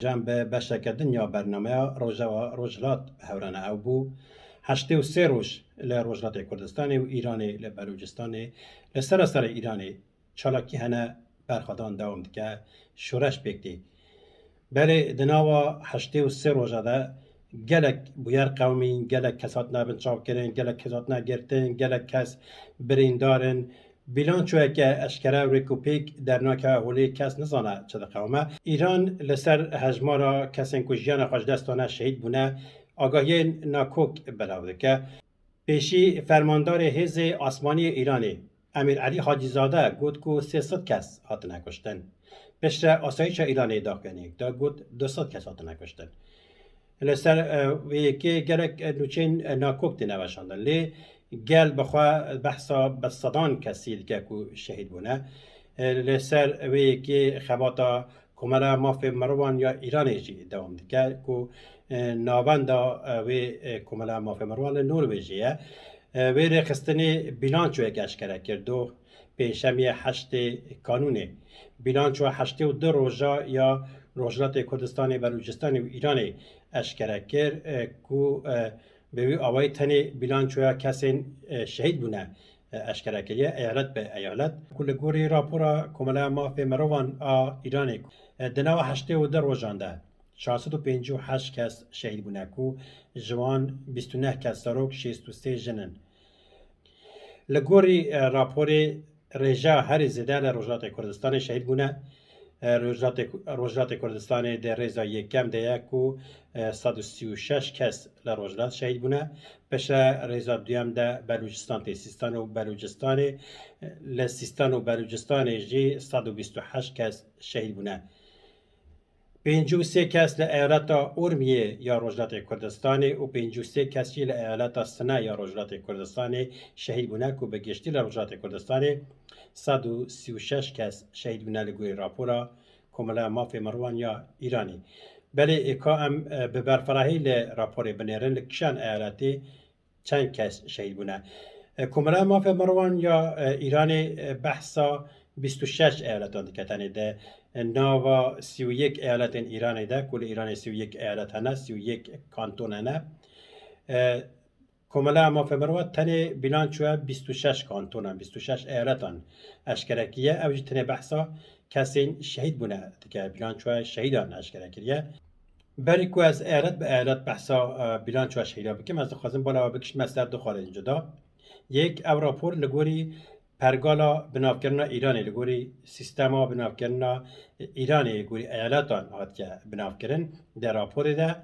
جنب بشک دنیا برنامه روجلات هورانه او بو 83 روز لروجلات کردستان و ایرانی لبلوچستان لسراسر ایرانی چالاکی هنه برخدان دوام که شورش بکتی بله دناوا 83 روزه ده گلک بویر قومی گلک کسات نبن چاو کرن گلک کسات نگرتن گلک کس بریندارن بیلانچوه که اشکره ریکوپیک در ناکه هولی کس نزانه چه ده قومه ایران لسر هجمارا کسین که جیان خوش دستانه شهید بونه آگاهی ناکوک بلاوده که پیشی فرماندار حزب آسمانی ایرانی امیر علی حاجی زاده گفت که 300 کس هاتنه کشتن پشت آسایش ایرانی داخلی دا گفت 200 کس هاتنه کشتن لسر ویکی گلک نوچین ناکوک دی نوشاندن لی گل بخوا بحثا بصدان کسی که کو شهید بونه لسر ویکی خباتا کمرا مافی مروان یا ایرانی جی دوام دیگه کو ناوندا وی کمرا مافی مروان نروژیه وی رخستنی بیلانچو یک اشکره کردو پیشمی 8 کانونه بیلانچو 82 روزا یا روجلات کردستان بلوچستان و ایرانی اشکره کرد کو به آوای تنی بیلانچویا کسین شهید بونه اشکره کریه ایالت به ایالت کل گوری راپورا کملا مافی مروان ایرانی دناو 82 روزانده 458 کس شهید بونه کو جوان 29 کس ساروک 63 جنن لگوری راپوری رجا هر زده لروجلات کردستان شهید بونه روجلات کردستان در ریزا یکم ده کو 136 کس لروجلات شهید بونه پش ریزا دویم ده بلوچستان سیستان و بلوچستان لسیستان و بلوچستان جی 128 کس شهید بونه 53 کس لایالت اورمیه یا روجلات کردستان و 53 کسی لایالت سنا یا روجلات کردستان شهید بونه کو بگشتی لروجلات کردستان 136 کس شهید بونه لگوی راپورا کملا مافی مروان یا ایرانی بله اکا ام به برفراهی لراپور بنیرن لکشان ایالتی چند کس شهید بونه کملا مافی مروان یا ایرانی بحثا 26 ایالتان دکتنی ده ناوا 31 ایالت ایرانی ده کل ایرانی 31 ایالت هنه 31 کانتون هنه کملا مافی مروان تنه بیلانچوه 26 کانتون هن 26 ایالتان اشکرکیه اوجی تنه بحثا کسین شهید بونه دیگه بیلانچوه شهیدان اشکرکیه بری که از ایالت به ایالت بحثا بیلانچوه شهیدان بکیم از خواستم بالا بکش مستر دو خارج اینجا دا یک او راپور لگوری پرگالا بنافکرنا ایرانی لگوری سیستما بنافکرنا ایرانی لگوری ایالتان هاتیا بنافکرن در راپور ده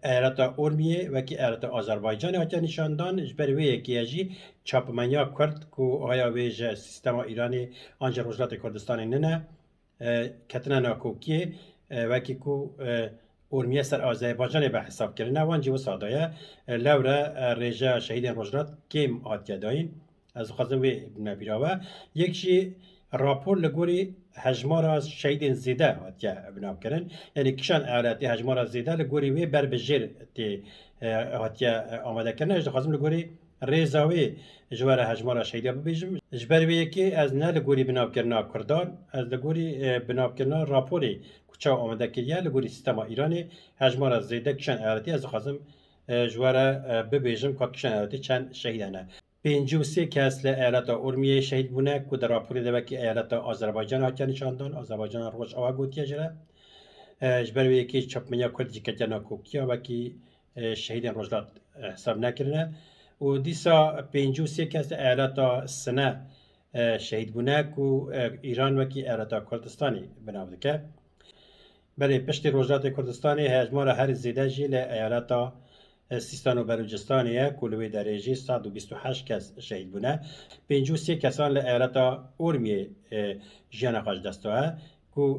ایالت اورمیه و کی ایالت آذربایجان هاتیا نشاندان جبری وی یکی چاپمنیا کرد کو آیا ویج سیستما ایرانی آنجا روجلات کردستان نه کتنا ناکوکیه و کی کو اورمیه سر آذربایجان به حساب کردن وانجی و سادایه لورا رجا شهید روجلات کیم هاتیا داین از خواستم وی نبیراوه یکشی راپور لگوری هجمار از شهید زیده هاتیا بنام کردن یعنی کشان ایالتی هجمار از زیده لگوری وی بر بجیر تی هاتیا آماده کردن از خواستم لگوری ریزاوی جوار هجمار شهیده ببیجم جبری وی که از نه لگوری بنام کردن کردان از لگوری بنام کردن راپوری کچا آماده کردن لگوری سیستم ایرانی هجمار از زیده کشان ایالتی از خواستم جوار ببیجم که کشان ایالتی چند شهیدانه 53 کس لایالت اورمیه شهید بونه که در راپوری ده که ایالت آذربایجان هاتیا نشاندان آذربایجان روش آوا گوتیا جره جبر وی که چپمنیا کردی که جنا کوکیا و که شهید روجلات حساب نکرنه و دیسا 53 کس ایالت سنا شهید بونه که ایران و که ایالت کردستانی بنابرای که برای پشت روجلات کردستانی هجمار هر زیده جی لایالت سیستان و بلوچستانیه کلوی درجه 128 کس شهید بونه 53 کسان لایالت اورمیه جیان خوش دستوه که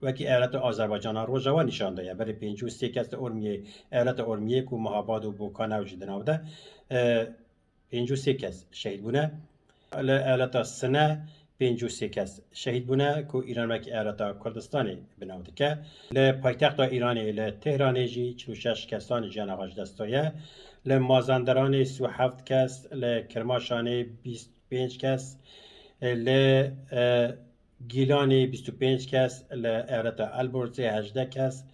وکی ایالت آذربایجان روجاوا نشانده یه برای 53 کس اورمیه ایالت اورمیه که مهاباد و بوکانه و جدناو ده 53 کس شهید بونه ایالت سنه 53 کس شهید بونه که ایران وکی ایالت کردستانی بناوده که لپایتخت ایرانی لتهران جی 46 کسان جان آغاز دستایه لمازندران 37 کس لکرماشان 25 کس ل گیلانی 25 کس، لعیالت البرز 18 کس،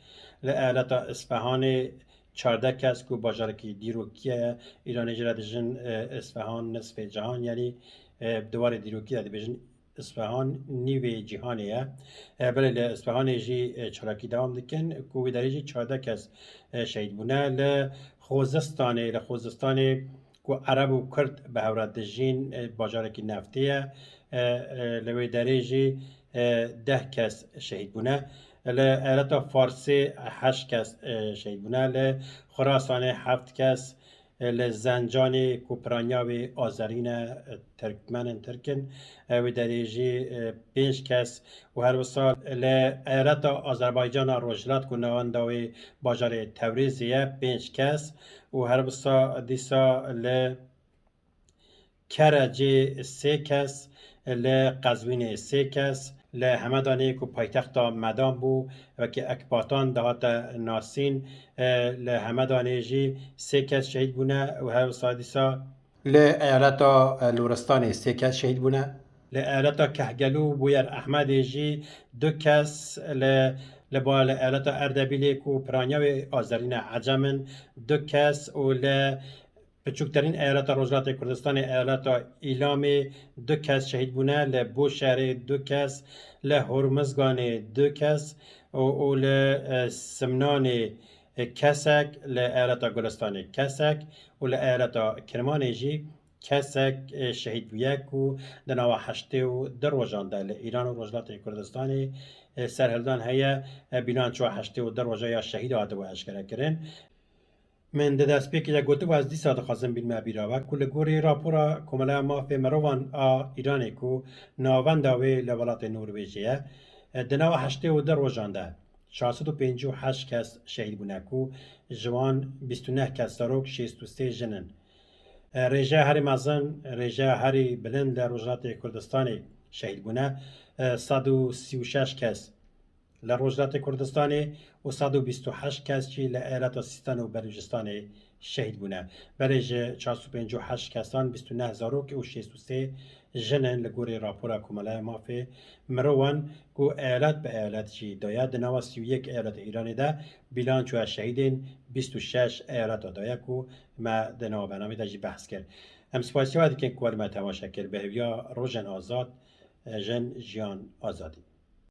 لعیالت اصفهان 14 کس که باجارکی دیروکیه ایرانی جرا دجن اصفهان نصف جهان یعنی دوار دیروکیه دبیجن اصفهان نیوی جهانیه بله اصفهان جی چراکی دوام دکن کوی دریجی 14 کس شهید بونه لخوزستان کو عرب و کرد به هورات دجین باجارکی نفتیه لوی دریجی 10 کس شهید بونه لعیالت فارسی 8 کس شهید بونه لخراسان 7 کس لزنجان کوپرانیا و آذرین ترکمن ترکن و دریجی 5 کس و هر سال لعیالت آذربایجان روجلات کو نوانداوی باجار تبریزیه 5 کس و هر سال دیسا کرجی 3 کس لقزوین 3 کس لحمدانی که پایتخت مدام بو و که اکباتان دهات ناسین لحمدانی جی 3 کس شهید بونه و هر سادیسا لعیالت لورستان 3 کس شهید بونه لعیالت کهگلو بویر احمد جی 2 کس لبال لعیالت اردبیلی کو پرانیا و آذرین عجمن 2 کس و بچوکترین ایالت روجلات کردستان ایالت ایلام 2 کس شهید بونه لبوشهر 2 کس لهرمزگان 2 کس و لسمنان کسک لایالت گلستان کسک و لایالت کرمان جی کسک شهید بیک و دنوا هشته و در وجانده ایران و روجلات کردستان سرهلدان هیا بینان چو هشته و در وجایا شهید آده و اشکره کرن من دست پیکی گوته و از دی ساعت خواستم بین مبیرا و کل گوری راپورا کملا مافی مروان ایرانی کو ناونداوی لولات نروژیه دنوا هشته و در وجانده 458 کس شهید بونه کو جوان 29 کس ساروک 63 جنن رژه هری مزن رژه هری بلند در روجلات کردستان شهید بونه 136 کس لروجلات کردستان و 128 کس چی لایالت سیستان و بلوچستان شهید بونه برای 458 کسان 29 زاروک و 63 جنن لگوری راپورا کمالای مافی مروان کو ایالت به ایالت چی داید نوا 31 ایالت ایرانی ده بیلان چوه شهیدین 26 ایالت داید کو ما دنوا برنامه دا جی بحث کرد هم سپاسی ها دیکن کوال ما تماشا کرد به هویا روژن آزاد جن جیان آزادی